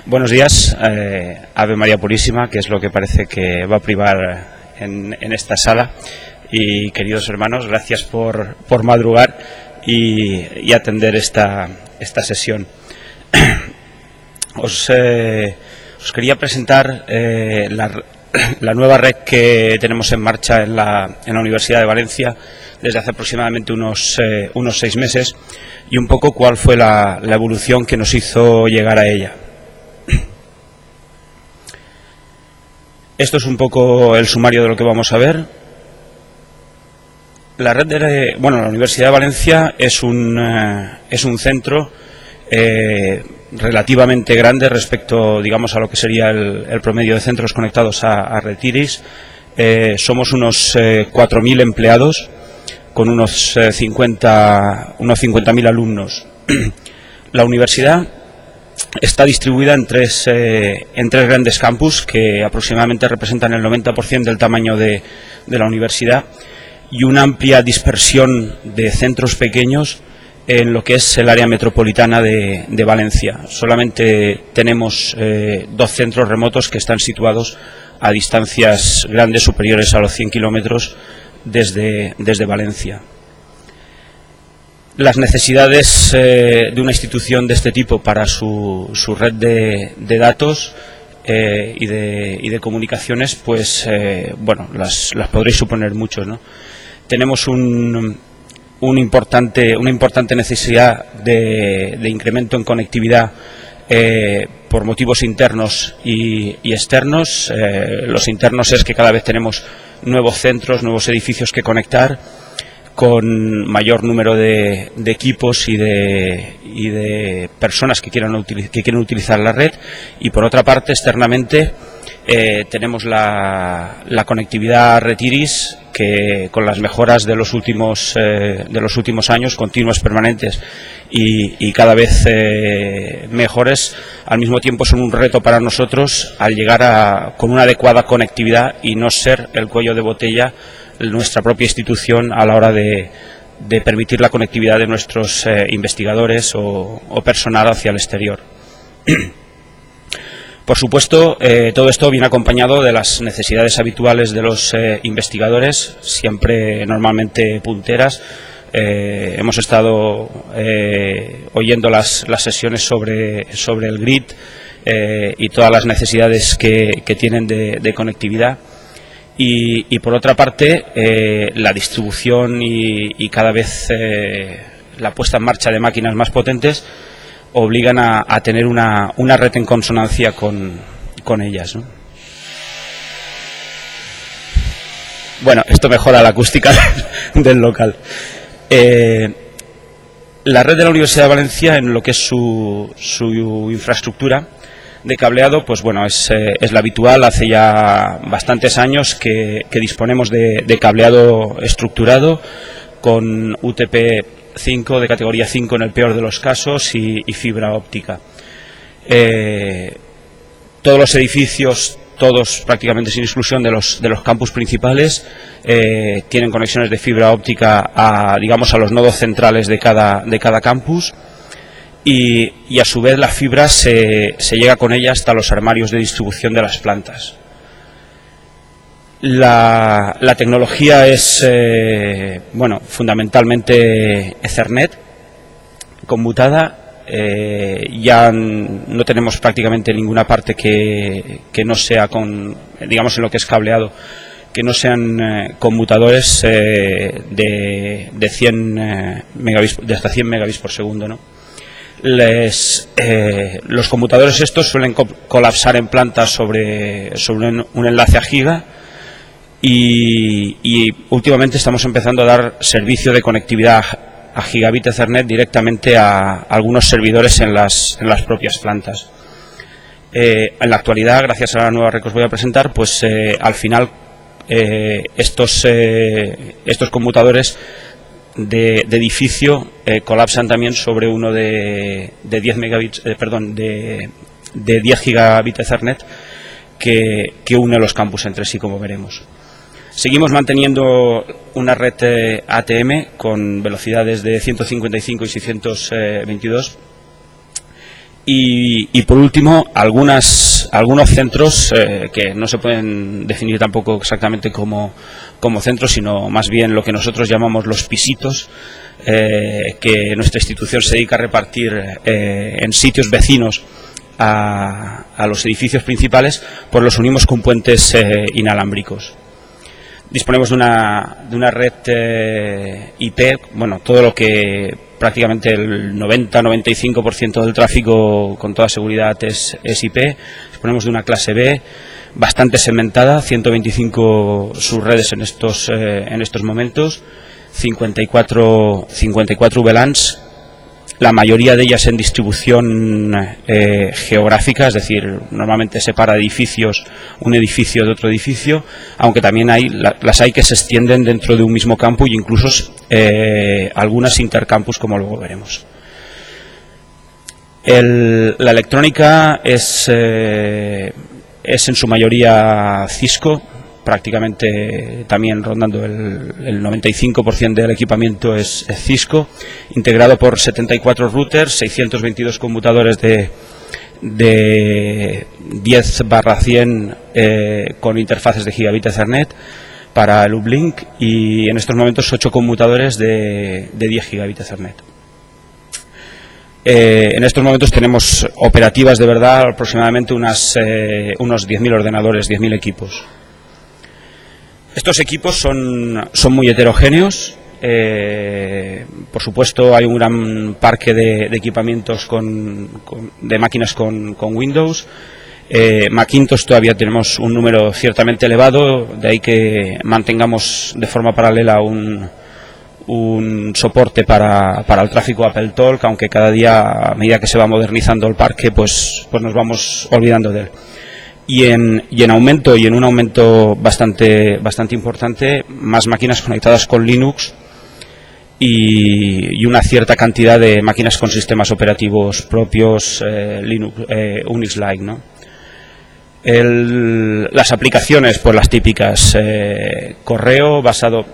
Buenos días, Ave María Purísima, que es lo que parece que va a privar en esta sala. Y queridos hermanos, gracias por madrugar y atender esta sesión. Os quería presentar la nueva red que tenemos en marcha en la Universidad de Valencia desde hace aproximadamente unos 6 meses, y un poco cuál fue la evolución que nos hizo llegar a ella. Esto es un poco el sumario de lo que vamos a ver. La red la Universidad de Valencia es un centro relativamente grande respecto, digamos, a lo que sería el promedio de centros conectados a Red Iris. Somos unos 4.000 empleados con unos 50.000 alumnos. La universidad está distribuida en tres grandes campus que aproximadamente representan el 90% del tamaño de la universidad, y una amplia dispersión de centros pequeños en lo que es el área metropolitana de Valencia. Solamente tenemos 2 centros remotos que están situados a distancias grandes, superiores a los 100 kilómetros desde Valencia. Las necesidades de una institución de este tipo para su red de datos y de comunicaciones, pues las podréis suponer muchos, ¿no? Tenemos una importante necesidad de incremento en conectividad por motivos internos y externos. Los internos es que cada vez tenemos nuevos centros, nuevos edificios que conectar, con mayor número de equipos y de personas que quieren utilizar la red. Y por otra parte, externamente, tenemos la conectividad Red Iris, que con las mejoras de los últimos años, continuas, permanentes y cada vez mejores, al mismo tiempo son un reto para nosotros al llegar con una adecuada conectividad y no ser el cuello de botella nuestra propia institución a la hora de permitir la conectividad de nuestros investigadores o personal hacia el exterior. Por supuesto, todo esto viene acompañado de las necesidades habituales de los investigadores, siempre normalmente punteras. Hemos estado oyendo las sesiones sobre el grid y todas las necesidades que tienen de conectividad. Y por otra parte, la distribución y cada vez la puesta en marcha de máquinas más potentes obligan a tener una red en consonancia con ellas, ¿no? Bueno, esto mejora la acústica del local. La red de la Universidad de Valencia, en lo que es su infraestructura de cableado, pues bueno, es la habitual. Hace ya bastantes años que disponemos de cableado estructurado con UTP-5 de categoría 5 en el peor de los casos y fibra óptica. Todos los edificios, todos prácticamente sin exclusión de los campus principales, tienen conexiones de fibra óptica a los nodos centrales de cada campus. Y a su vez la fibra se llega con ella hasta los armarios de distribución de las plantas. La tecnología es fundamentalmente Ethernet conmutada. Ya no tenemos prácticamente ninguna parte que no sea en lo que es cableado, que no sean conmutadores de 100 megabits, de hasta 100 megabits por segundo, ¿no? Los conmutadores estos suelen colapsar en plantas sobre un enlace a giga, y últimamente estamos empezando a dar servicio de conectividad a gigabit Ethernet directamente a algunos servidores en las propias plantas. En la actualidad, gracias a la nueva red que os voy a presentar, pues al final estos conmutadores de edificio colapsan también sobre uno de 10 megabits, de 10 gigabit Ethernet que une los campus entre sí, como veremos. Seguimos manteniendo una red ATM con velocidades de 155 y 622 Y por último, algunos centros que no se pueden definir tampoco exactamente como centros, sino más bien lo que nosotros llamamos los pisitos, que nuestra institución se dedica a repartir en sitios vecinos a los edificios principales, pues los unimos con puentes inalámbricos. Disponemos de una red IP, bueno, todo lo que prácticamente el 90-95% del tráfico con toda seguridad es IP. Disponemos de una clase B bastante segmentada, 125 subredes en estos momentos, 54 VLANs, la mayoría de ellas en distribución geográfica, es decir, normalmente separa edificios, un edificio de otro edificio, aunque también las hay que se extienden dentro de un mismo campus, e incluso algunas intercampus, como luego veremos. La electrónica es en su mayoría Cisco, prácticamente también rondando el 95% del equipamiento es Cisco, integrado por 74 routers, 622 conmutadores de 10/100 con interfaces de gigabit Ethernet para el uplink, y en estos momentos 8 conmutadores de 10 gigabit Ethernet. En estos momentos tenemos operativas de verdad aproximadamente unos 10.000 ordenadores, 10.000 equipos. Estos equipos son muy heterogéneos. Por supuesto, hay un gran parque de equipamientos de máquinas con Windows. Macintosh todavía tenemos un número ciertamente elevado, de ahí que mantengamos de forma paralela un soporte para el tráfico AppleTalk, aunque cada día, a medida que se va modernizando el parque, pues nos vamos olvidando de él. Y en un aumento bastante importante, más máquinas conectadas con Linux y una cierta cantidad de máquinas con sistemas operativos propios, Unix-like, ¿no? Las aplicaciones, pues las típicas, correo basado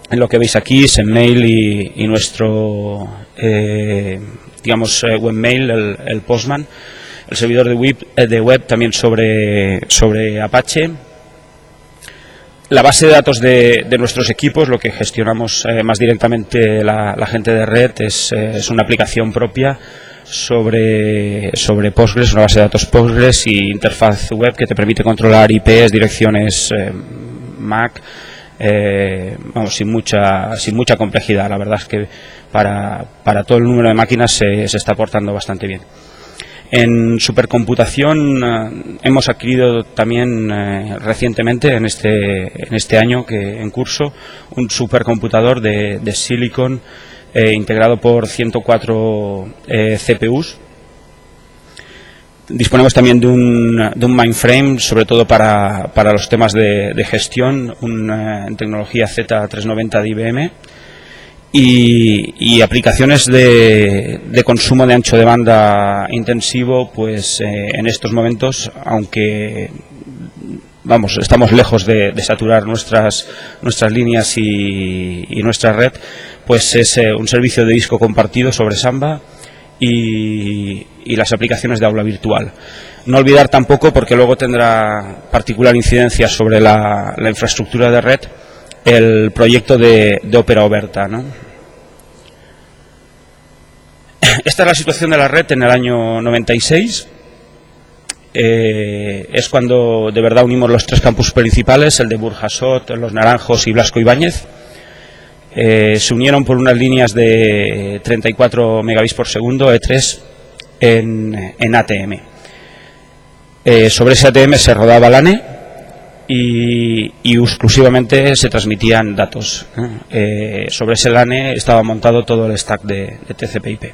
en lo que veis aquí, Sendmail y nuestro, webmail, el Postman. El servidor de web también sobre Apache. La base de datos de nuestros equipos, lo que gestionamos más directamente la gente de red, es una aplicación propia sobre Postgres, una base de datos Postgres y interfaz web que te permite controlar IPs, direcciones MAC, sin mucha complejidad. La verdad es que para todo el número de máquinas se está portando bastante bien. En supercomputación hemos adquirido también recientemente, en este año que en curso, un supercomputador de Silicon integrado por 104 CPUs. Disponemos también de un mainframe, sobre todo para los temas de gestión, en tecnología Z390 de IBM. Y aplicaciones de consumo de ancho de banda intensivo, pues en estos momentos, aunque estamos lejos de saturar nuestras líneas y nuestra red, pues es un servicio de disco compartido sobre Samba y las aplicaciones de aula virtual. No olvidar tampoco, porque luego tendrá particular incidencia sobre la infraestructura de red, el proyecto de Opera Oberta, ¿no? Esta es la situación de la red en el año 96. Es cuando de verdad unimos los 3 campus principales, el de Burjasot, Los Naranjos y Blasco Ibáñez. Se unieron por unas líneas de 34 megabits por segundo, E3, en ATM. Sobre ese ATM se rodaba LANe y exclusivamente se transmitían datos. Sobre ese LANe estaba montado todo el stack de TCP/IP.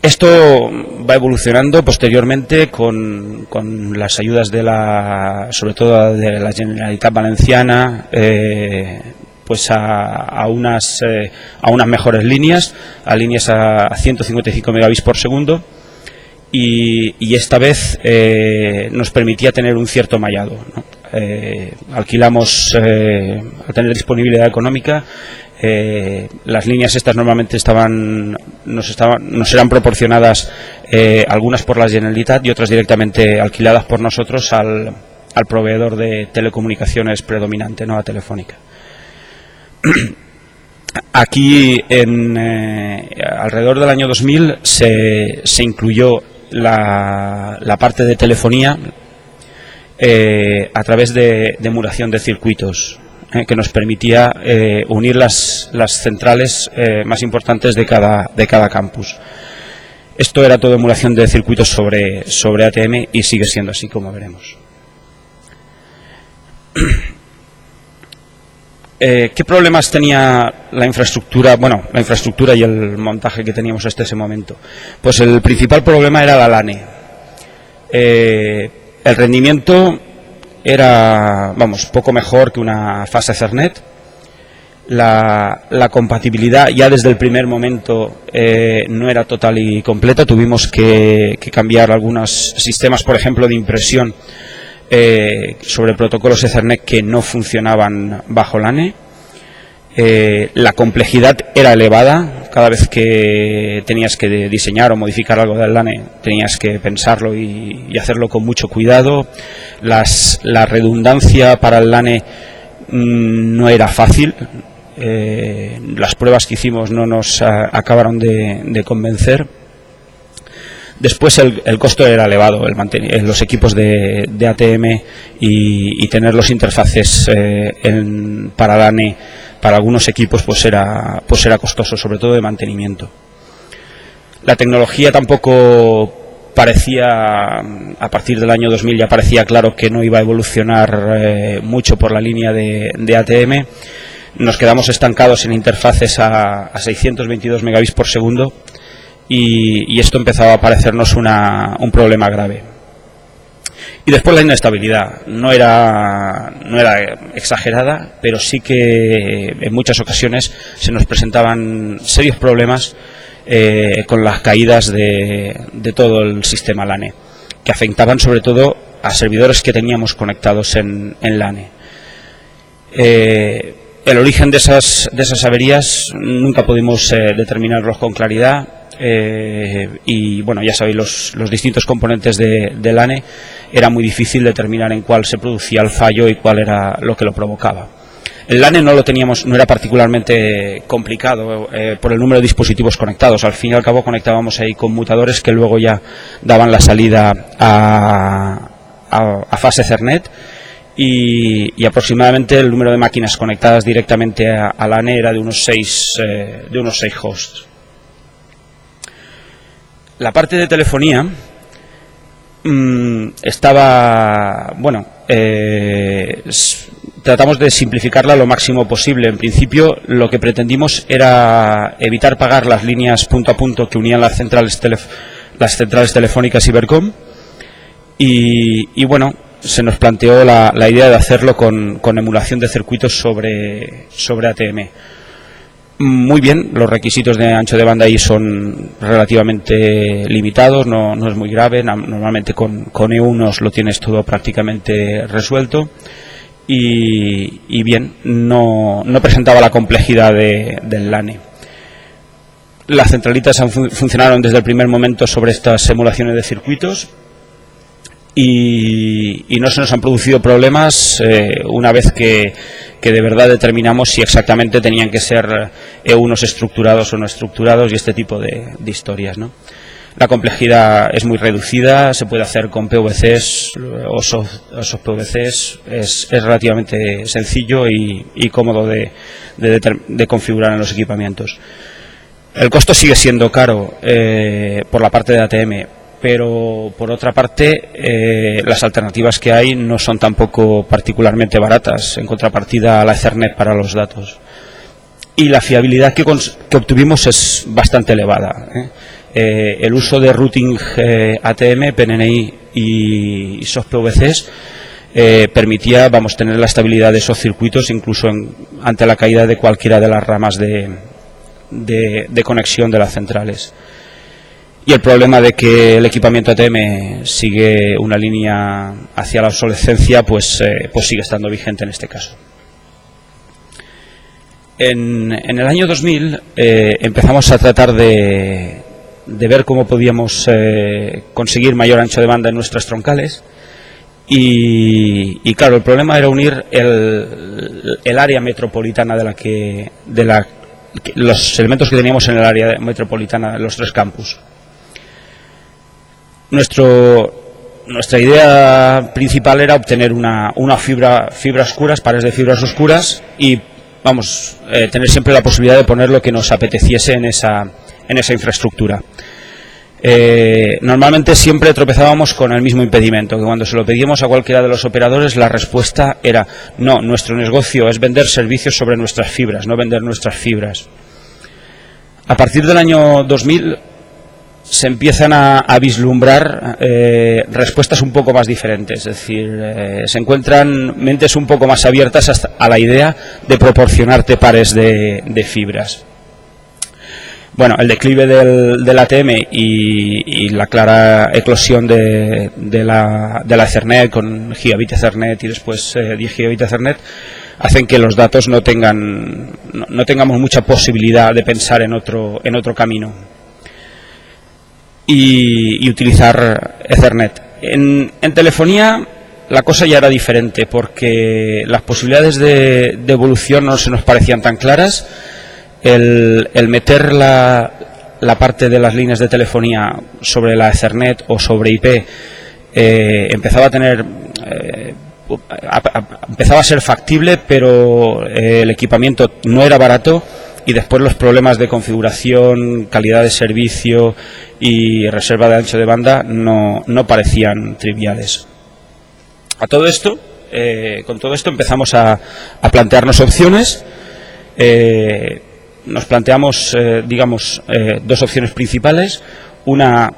Esto va evolucionando posteriormente con las ayudas sobre todo de la Generalitat Valenciana, pues a unas mejores líneas, a líneas a 155 megabits por segundo, y esta vez nos permitía tener un cierto mallado, ¿no? Alquilamos, al tener disponibilidad económica, Las líneas estas normalmente nos eran proporcionadas, algunas por la Generalitat y otras directamente alquiladas por nosotros al proveedor de telecomunicaciones predominante, no a Telefónica. Aquí, alrededor del año 2000, se incluyó la parte de telefonía a través de emulación de circuitos, que nos permitía unir las centrales más importantes de cada campus. Esto era todo emulación de circuitos sobre ATM y sigue siendo así, como veremos. ¿Qué problemas tenía la infraestructura? Bueno, la infraestructura y el montaje que teníamos hasta ese momento. Pues el principal problema era la LAN. El rendimiento era, poco mejor que una fase Ethernet. La compatibilidad ya desde el primer momento no era total y completa. Tuvimos que cambiar algunos sistemas, por ejemplo, de impresión sobre protocolos Ethernet que no funcionaban bajo LAN. La complejidad era elevada. Cada vez que tenías que diseñar o modificar algo del LAN tenías que pensarlo y hacerlo con mucho cuidado. La redundancia para el LAN no era fácil. Las pruebas que hicimos no nos acabaron de convencer. Después el costo era elevado, los equipos de ATM y tener los interfaces para LAN para algunos equipos pues era costoso, sobre todo de mantenimiento. La tecnología tampoco parecía, a partir del año 2000 ya parecía claro que no iba a evolucionar mucho por la línea de ATM. Nos quedamos estancados en interfaces a 622 megabits por segundo. Y esto empezaba a parecernos un problema grave. Y después la inestabilidad no era exagerada, pero sí que en muchas ocasiones se nos presentaban serios problemas con las caídas de todo el sistema LAN, que afectaban sobre todo a servidores que teníamos conectados en LAN. El origen de esas averías nunca pudimos determinarlos con claridad. Y bueno, ya sabéis, los distintos componentes de LAN era muy difícil determinar en cuál se producía el fallo y cuál era lo que lo provocaba. El LAN no era particularmente complicado por el número de dispositivos conectados. Al fin y al cabo conectábamos ahí conmutadores que luego ya daban la salida a fase Ethernet y aproximadamente el número de máquinas conectadas directamente a LAN era de unos 6 hosts. La parte de telefonía tratamos de simplificarla lo máximo posible. En principio, lo que pretendimos era evitar pagar las líneas punto a punto que unían las centrales telefónicas Ibercom y bueno, se nos planteó la idea de hacerlo con emulación de circuitos sobre ATM. Muy bien, los requisitos de ancho de banda ahí son relativamente limitados, no es muy grave. Normalmente con E1 lo tienes todo prácticamente resuelto y bien, no presentaba la complejidad del LAN. Las centralitas funcionaron desde el primer momento sobre estas emulaciones de circuitos y no se nos han producido problemas una vez que de verdad determinamos si exactamente tenían que ser E1 estructurados o no estructurados y este tipo de historias, ¿no? La complejidad es muy reducida, se puede hacer con PVCs o soft PVCs, es relativamente sencillo y cómodo de configurar en los equipamientos. El costo sigue siendo caro por la parte de ATM, pero por otra parte las alternativas que hay no son tampoco particularmente baratas en contrapartida a la Ethernet para los datos, y la fiabilidad que obtuvimos es bastante elevada. El uso de routing ATM, PNNI y soft PVCs permitía tener la estabilidad de esos circuitos incluso ante la caída de cualquiera de las ramas de conexión de las centrales. Y el problema de que el equipamiento ATM sigue una línea hacia la obsolescencia, pues sigue estando vigente en este caso. En el año 2000 empezamos a tratar de ver cómo podíamos conseguir mayor ancho de banda en nuestras troncales y claro, el problema era unir el área metropolitana los elementos que teníamos en el área metropolitana de los 3 campus. Nuestra idea principal era obtener una fibras oscuras, pares de fibras oscuras y tener siempre la posibilidad de poner lo que nos apeteciese en esa infraestructura. Normalmente siempre tropezábamos con el mismo impedimento, que cuando se lo pedíamos a cualquiera de los operadores la respuesta era no, nuestro negocio es vender servicios sobre nuestras fibras, no vender nuestras fibras. A partir del año 2000 se empiezan a vislumbrar respuestas un poco más diferentes, es decir, se encuentran mentes un poco más abiertas a la idea de proporcionarte pares de fibras. Bueno, el declive del ATM y la clara eclosión de la Ethernet con Gigabit Ethernet y después 10 Gigabit Ethernet hacen que los datos no tengamos mucha posibilidad de pensar en otro camino y utilizar Ethernet. En telefonía la cosa ya era diferente porque las posibilidades de evolución no se nos parecían tan claras. El meter la parte de las líneas de telefonía sobre la Ethernet o sobre IP empezaba a ser factible, pero el equipamiento no era barato y después los problemas de configuración, calidad de servicio y reserva de ancho de banda no parecían triviales. Con todo esto empezamos a plantearnos opciones. Nos planteamos, dos opciones principales. Una,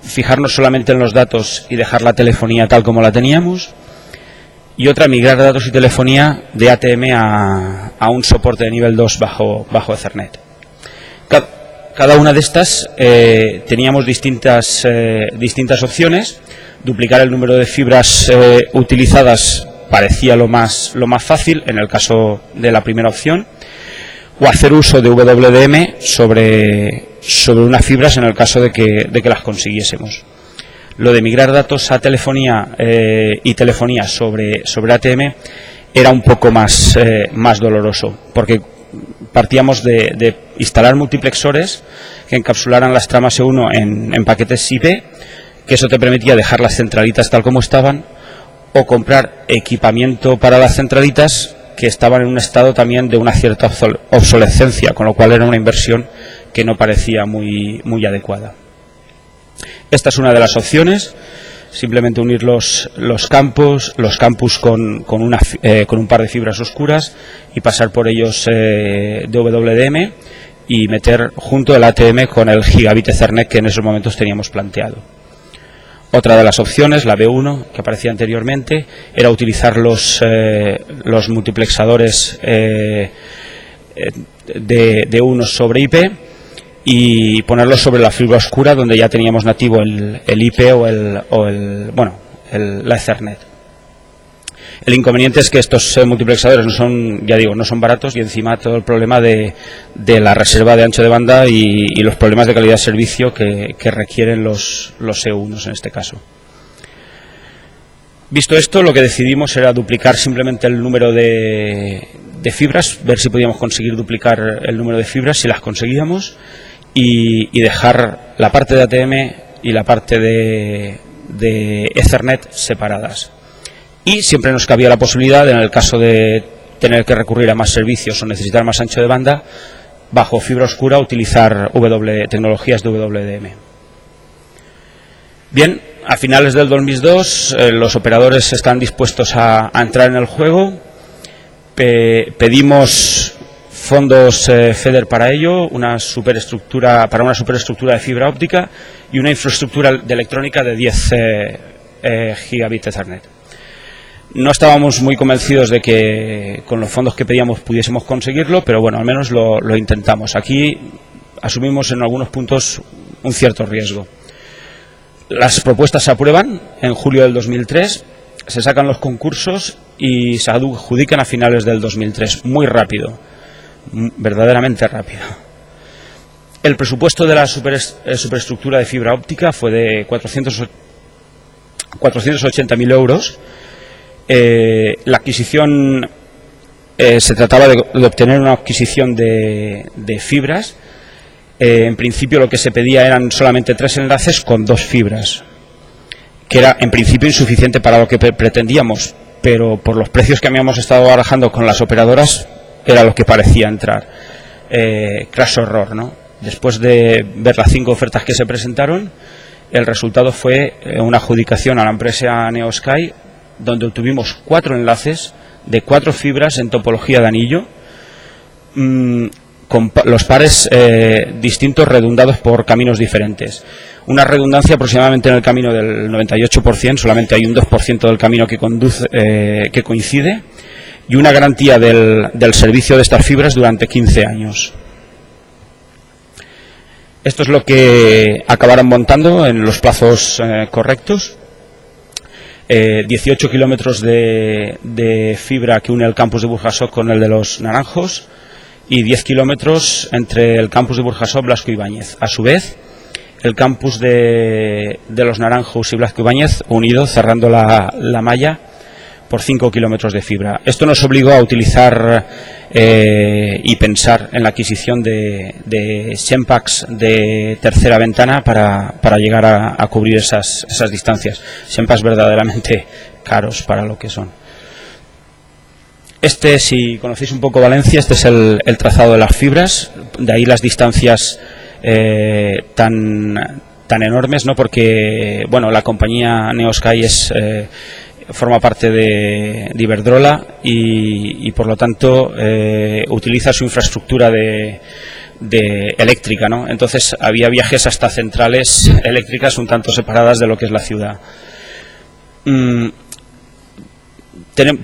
fijarnos solamente en los datos y dejar la telefonía tal como la teníamos. Y otra, migrar datos y telefonía de ATM a un soporte de nivel 2 bajo Ethernet. Cada una de estas teníamos distintas opciones. Duplicar el número de fibras utilizadas parecía lo más fácil en el caso de la primera opción, o hacer uso de WDM sobre unas fibras en el caso de que las consiguiésemos. Lo de migrar datos a telefonía y telefonía sobre ATM era un poco más doloroso, porque partíamos de instalar multiplexores que encapsularan las tramas E1 en paquetes IP, que eso te permitía dejar las centralitas tal como estaban, o comprar equipamiento para las centralitas que estaban en un estado también de una cierta obsolescencia, con lo cual era una inversión que no parecía muy adecuada. Esta es una de las opciones, simplemente unir los campus con un par de fibras oscuras y pasar por ellos de WDM y meter junto el ATM con el Gigabit Ethernet que en esos momentos teníamos planteado. Otra de las opciones, la B1, que aparecía anteriormente, era utilizar los multiplexadores de unos sobre IP y ponerlos sobre la fibra oscura donde ya teníamos nativo el IP o la Ethernet. El inconveniente es que estos multiplexadores no son baratos y encima todo el problema de la reserva de ancho de banda y los problemas de calidad de servicio que requieren los E1 en este caso. Visto esto, lo que decidimos era duplicar simplemente el número de fibras, ver si podíamos conseguir duplicar el número de fibras, si las conseguíamos, y dejar la parte de ATM y la parte de Ethernet separadas. Y siempre nos cabía la posibilidad, en el caso de tener que recurrir a más servicios o necesitar más ancho de banda, bajo fibra oscura utilizar tecnologías de WDM. Bien, a finales del 2002 los operadores están dispuestos a entrar en el juego. Pedimos fondos FEDER para ello, una superestructura de fibra óptica y una infraestructura de electrónica de 10 gigabit Ethernet. No estábamos muy convencidos de que con los fondos que pedíamos pudiésemos conseguirlo, pero bueno, al menos lo intentamos. Aquí asumimos en algunos puntos un cierto riesgo. Las propuestas se aprueban en julio del 2003, se sacan los concursos y se adjudican a finales del 2003, muy rápido. verdaderamente rápido. El presupuesto de la superestructura de fibra óptica fue de 480.000 euros. La adquisición, se trataba de obtener una adquisición de fibras. En principio lo que se pedía eran solamente 3 enlaces con 2 fibras, que era en principio insuficiente para lo que pretendíamos, pero por los precios que habíamos estado barajando con las operadoras era lo que parecía entrar. Craso error, ¿no? Después de ver las 5 ofertas que se presentaron, el resultado fue una adjudicación a la empresa Neosky, donde obtuvimos 4 enlaces de 4 fibras en topología de anillo, con los pares distintos redundados por caminos diferentes. Una redundancia aproximadamente en el camino del 98%, solamente hay un 2% del camino que coincide, y una garantía del servicio de estas fibras durante 15 años. Esto es lo que acabaron montando en los plazos correctos. 18 kilómetros de fibra que une el campus de Burjasot con el de Los Naranjos, y 10 kilómetros entre el campus de Burjasot, Blasco Ibáñez. A su vez, el campus de Los Naranjos y Blasco Ibáñez unido, cerrando la malla por 5 kilómetros de fibra. Esto nos obligó a utilizar y pensar en la adquisición de Xenpax de tercera ventana para llegar a cubrir esas distancias. Xenpax verdaderamente caros para lo que son. Si conocéis un poco Valencia, este es el trazado de las fibras, de ahí las distancias tan enormes, ¿no? Porque bueno, la compañía Neosky forma parte de Iberdrola y por lo tanto utiliza su infraestructura de eléctrica, ¿no? Entonces había viajes hasta centrales eléctricas un tanto separadas de lo que es la ciudad.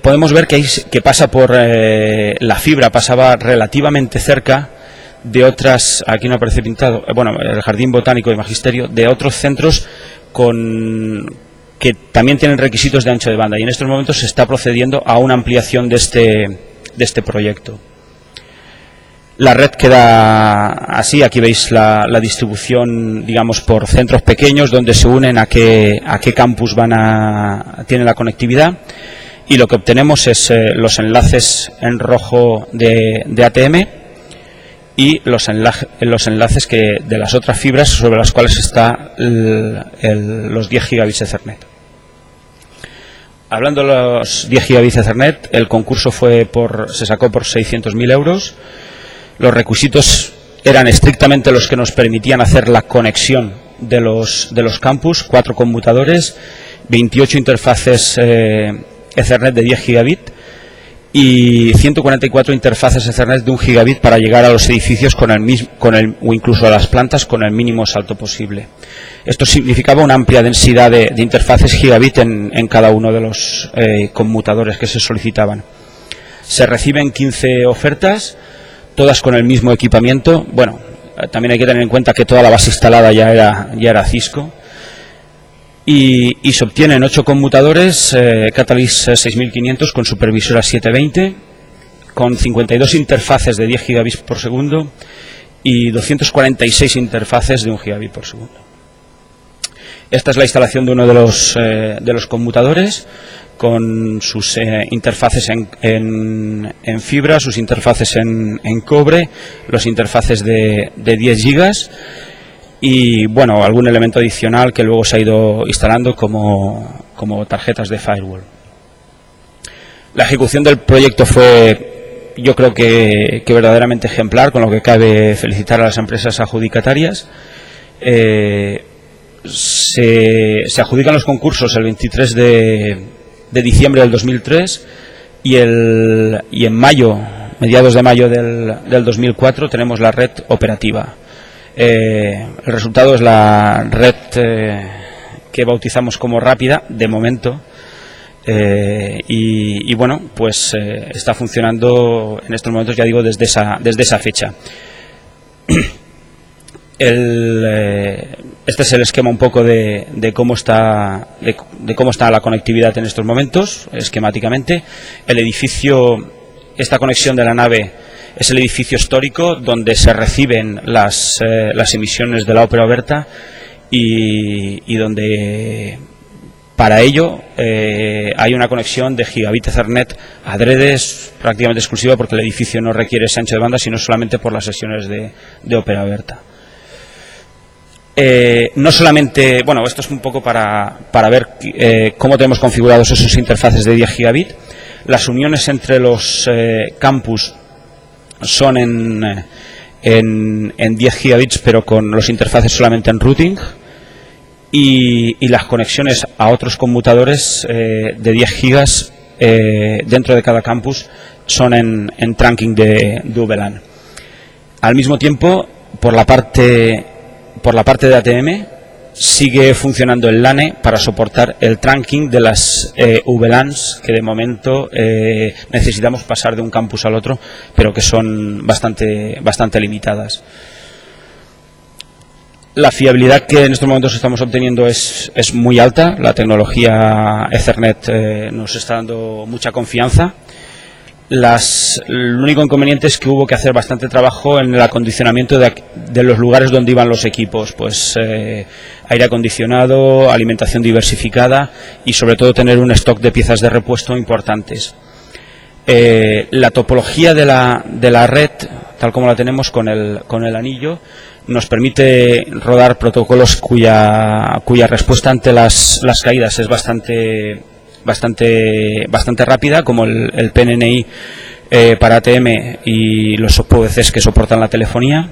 Podemos ver que pasa por la fibra, pasaba relativamente cerca de otras, aquí no aparece pintado, bueno, el Jardín Botánico y Magisterio, de otros centros que también tienen requisitos de ancho de banda, y en estos momentos se está procediendo a una ampliación de este proyecto. La red queda así, aquí veis la distribución, digamos, por centros pequeños donde se unen a qué campus tienen la conectividad, y lo que obtenemos es los enlaces en rojo de ATM y los enlaces de las otras fibras sobre las cuales está los 10 gigabits Ethernet. Hablando de los 10 gigabits Ethernet, el concurso se sacó por 600.000 euros. Los requisitos eran estrictamente los que nos permitían hacer la conexión de los campus: 4 conmutadores, 28 interfaces Ethernet de 10 gigabit y 144 interfaces Ethernet de 1 gigabit para llegar a los edificios o incluso a las plantas con el mínimo salto posible. Esto significaba una amplia densidad de interfaces gigabit en cada uno de los conmutadores que se solicitaban. Se reciben 15 ofertas, todas con el mismo equipamiento. Bueno, también hay que tener en cuenta que toda la base instalada ya era Cisco. Y se obtienen 8 conmutadores Catalyst 6500 con supervisora 720, con 52 interfaces de 10 gigabits por segundo y 246 interfaces de 1 gigabit por segundo. Esta es la instalación de uno de los conmutadores, con sus interfaces en fibra, sus interfaces en cobre, los interfaces de 10 gigas. Y bueno, algún elemento adicional que luego se ha ido instalando como tarjetas de firewall. La ejecución del proyecto fue, yo creo que verdaderamente ejemplar, con lo que cabe felicitar a las empresas adjudicatarias. Se adjudican los concursos el 23 de diciembre del 2003 y en mayo, mediados de mayo del 2004, tenemos la red operativa. El resultado es la red que bautizamos como rápida, de momento, y bueno, pues está funcionando en estos momentos, ya digo, desde esa fecha. Este es el esquema un poco de cómo está la conectividad en estos momentos, esquemáticamente. El edificio, esta conexión de la nave Es el edificio histórico donde se reciben las emisiones de la ópera Oberta y donde para ello hay una conexión de gigabit Ethernet adrede, es prácticamente exclusiva porque el edificio no requiere ese ancho de banda, sino solamente por las sesiones de ópera Oberta. No solamente, bueno, esto es un poco para ver cómo tenemos configurados esos interfaces de 10 gigabit. Las uniones entre los campus son en 10 gigabits, pero con los interfaces solamente en routing. Y las conexiones a otros conmutadores de 10 gigas dentro de cada campus son en trunking de VLAN. Al mismo tiempo, por la parte de ATM, sigue funcionando el LANe para soportar el trunking de las VLANs que de momento necesitamos pasar de un campus al otro, pero que son bastante limitadas. La fiabilidad que en estos momentos estamos obteniendo es muy alta. La tecnología Ethernet nos está dando mucha confianza. El único inconveniente es que hubo que hacer bastante trabajo en el acondicionamiento de los lugares donde iban los equipos, pues aire acondicionado, alimentación diversificada y sobre todo tener un stock de piezas de repuesto importantes. La topología de la red, tal como la tenemos con el anillo, nos permite rodar protocolos cuya respuesta ante las caídas es bastante rápida, como el PNNI para ATM y los PVCs que soportan la telefonía,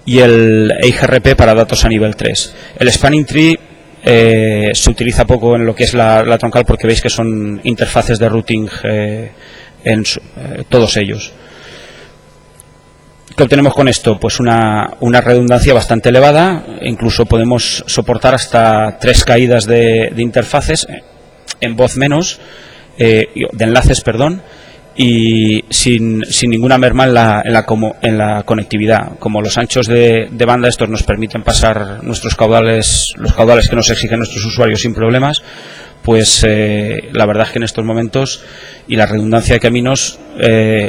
y el EIGRP para datos a nivel 3. El Spanning Tree se utiliza poco en lo que es la troncal, porque veis que son interfaces de routing todos ellos. ¿Qué obtenemos con esto? Pues una redundancia bastante elevada. Incluso podemos soportar hasta 3 caídas de interfaces en voz menos, de enlaces, perdón, y sin ninguna merma en la conectividad. Como los anchos de banda estos nos permiten pasar los caudales que nos exigen nuestros usuarios sin problemas, pues la verdad es que en estos momentos y la redundancia de caminos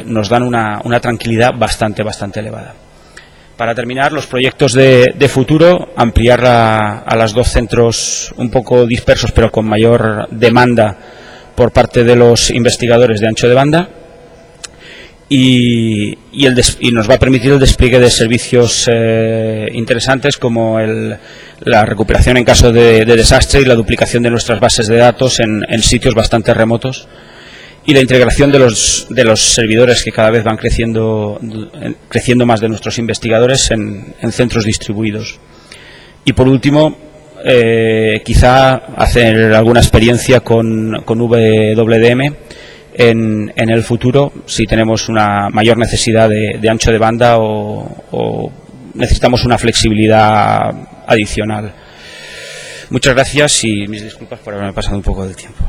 nos dan una tranquilidad bastante elevada. Para terminar, los proyectos de futuro: ampliar a los 2 centros un poco dispersos pero con mayor demanda por parte de los investigadores de ancho de banda, y nos va a permitir el despliegue de servicios interesantes como la recuperación en caso de desastre y la duplicación de nuestras bases de datos en sitios bastante remotos, y la integración de los servidores que cada vez van creciendo más de nuestros investigadores en centros distribuidos. Y por último, quizá hacer alguna experiencia con WDM en el futuro, si tenemos una mayor necesidad de ancho de banda o necesitamos una flexibilidad adicional. Muchas gracias y mis disculpas por haberme pasado un poco del tiempo.